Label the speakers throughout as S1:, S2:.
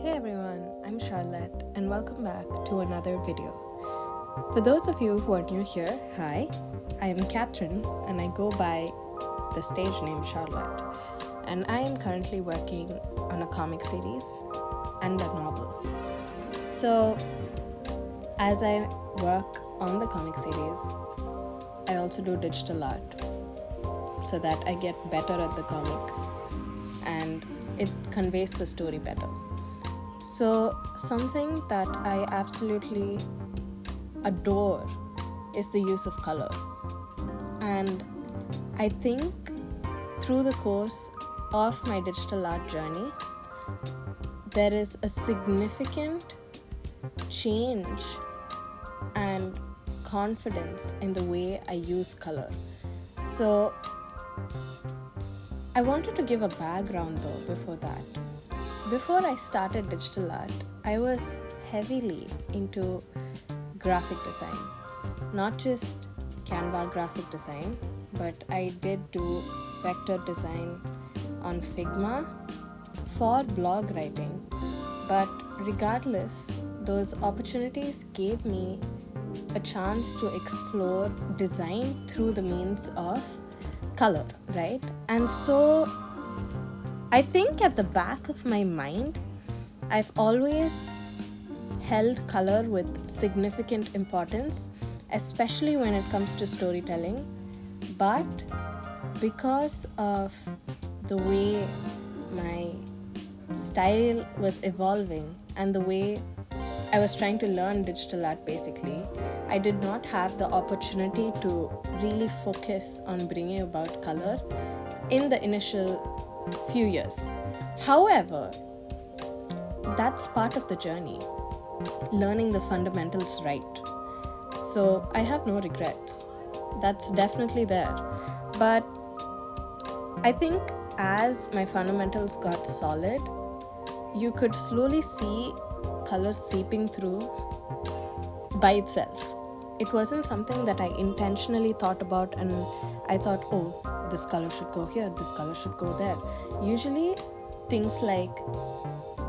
S1: Hey everyone, I'm Charlotte and welcome back to another video. For those of you who are new here, hi, I am Catherine and I go by the stage name Charlotte, and I am currently working on a comic series and a novel. So as I work on the comic series, I also do digital art so that I get better at the comic and it conveys the story better. So something that I absolutely adore is the use of color. And I think through the course of my digital art journey, there is a significant change and confidence in the way I use color. So I wanted to give a background though before that. Before I started digital art, I was heavily into graphic design. Not just Canva graphic design, but I did do vector design on Figma for blog writing. But regardless, those opportunities gave me a chance to explore design through the means of color, right? And so I think at the back of my mind, I've always held color with significant importance, especially when it comes to storytelling. But because of the way my style was evolving and the way I was trying to learn digital art basically, I did not have the opportunity to really focus on bringing about color in the initial few years. However, that's part of the journey, learning the fundamentals right. So I have no regrets. That's definitely there. But I think as my fundamentals got solid, you could slowly see color seeping through by itself. It wasn't something that I intentionally thought about and I thought, oh, this color should go here, this color should go there. Usually things like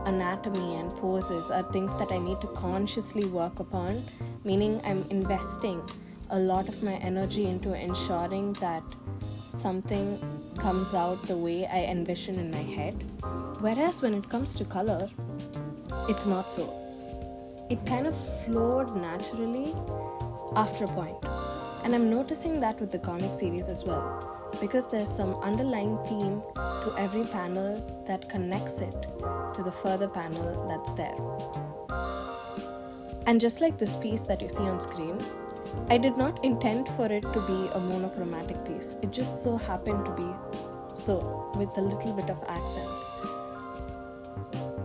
S1: anatomy and poses are things that I need to consciously work upon, meaning I'm investing a lot of my energy into ensuring that something comes out the way I envision in my head. Whereas when it comes to color, it's not so. It kind of flowed naturally after a point. And I'm noticing that with the comic series as well, because there's some underlying theme to every panel that connects it to the further panel that's there. And just like this piece that you see on screen, I did not intend for it to be a monochromatic piece. It just so happened to be so, with a little bit of accents.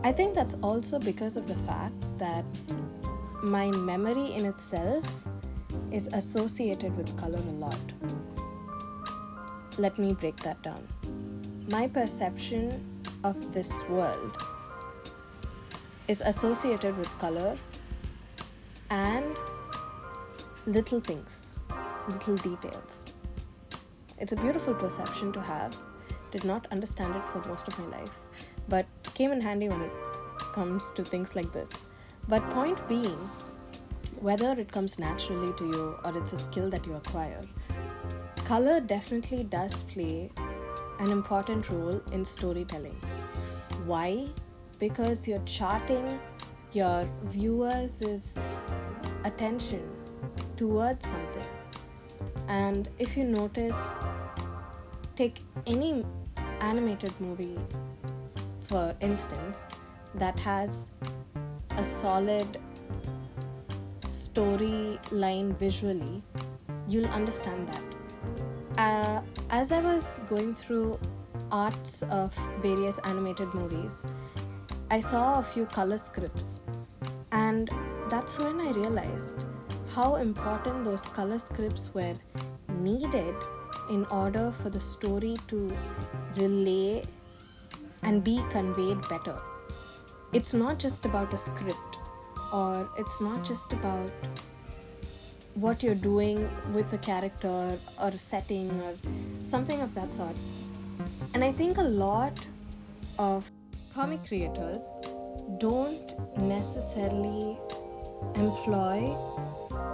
S1: I think that's also because of the fact that my memory in itself is associated with color a lot. Let me break that down. My perception of this world is associated with color and little things, little details. It's a beautiful perception to have. Did not understand it for most of my life, but came in handy when it comes to things like this. But point being, whether it comes naturally to you or it's a skill that you acquire, color definitely does play an important role in storytelling. Why? Because you're charting your viewers' attention towards something. And if you notice, take any animated movie, for instance, that has a solid storyline visually, you'll understand that. As I was going through arts of various animated movies, I saw a few color scripts, and that's when I realized how important those color scripts were needed in order for the story to relay and be conveyed better. It's not just about a script, or it's not just about what you're doing with a character or a setting or something of that sort. And I think a lot of comic creators don't necessarily employ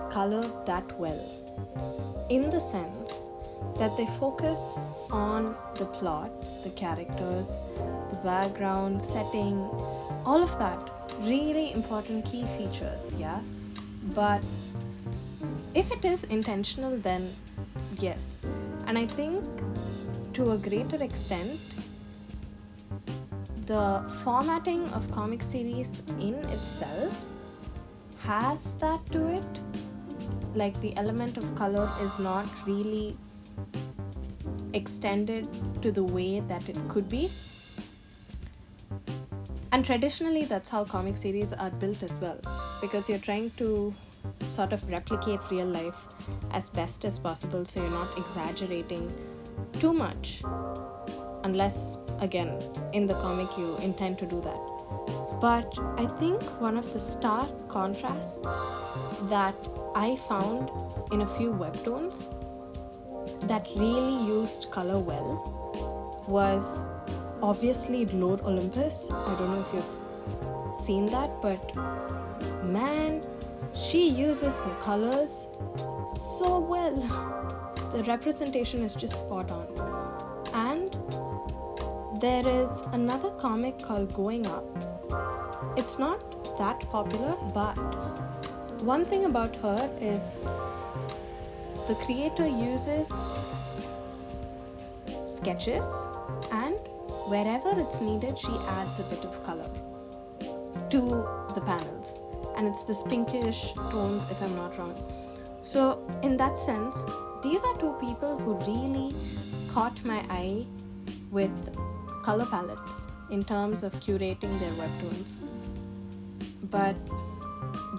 S1: color that well, in the sense that they focus on the plot, the characters, the background, setting, all of that. Really important key features, yeah? But if it is intentional, then yes. And I think to a greater extent, the formatting of comic series in itself has that to it. Like, the element of color is not really extended to the way that it could be. And traditionally, that's how comic series are built as well, because you're trying to sort of replicate real life as best as possible, so you're not exaggerating too much, unless, again, in the comic you intend to do that. But I think one of the stark contrasts that I found in a few webtoons that really used color well was obviously Lord Olympus. I don't know if you've seen that, but man, she uses the colors so well. The representation is just spot on. And there is another comic called Going Up. It's not that popular, but one thing about her is the creator uses sketches, and wherever it's needed, she adds a bit of color to the panels. And it's this pinkish tones, if I'm not wrong. So in that sense, these are two people who really caught my eye with color palettes in terms of curating their webtoons. But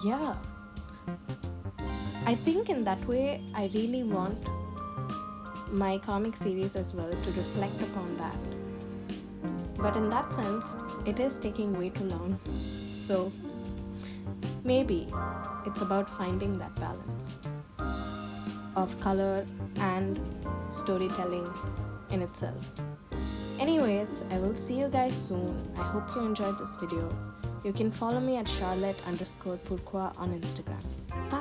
S1: yeah, I think in that way, I really want my comic series as well to reflect upon that. But in that sense, it is taking way too long. So maybe it's about finding that balance of color and storytelling in itself. Anyways, I will see you guys soon. I hope you enjoyed this video. You can follow me at Charlotte_Pourquoi on Instagram. Bye.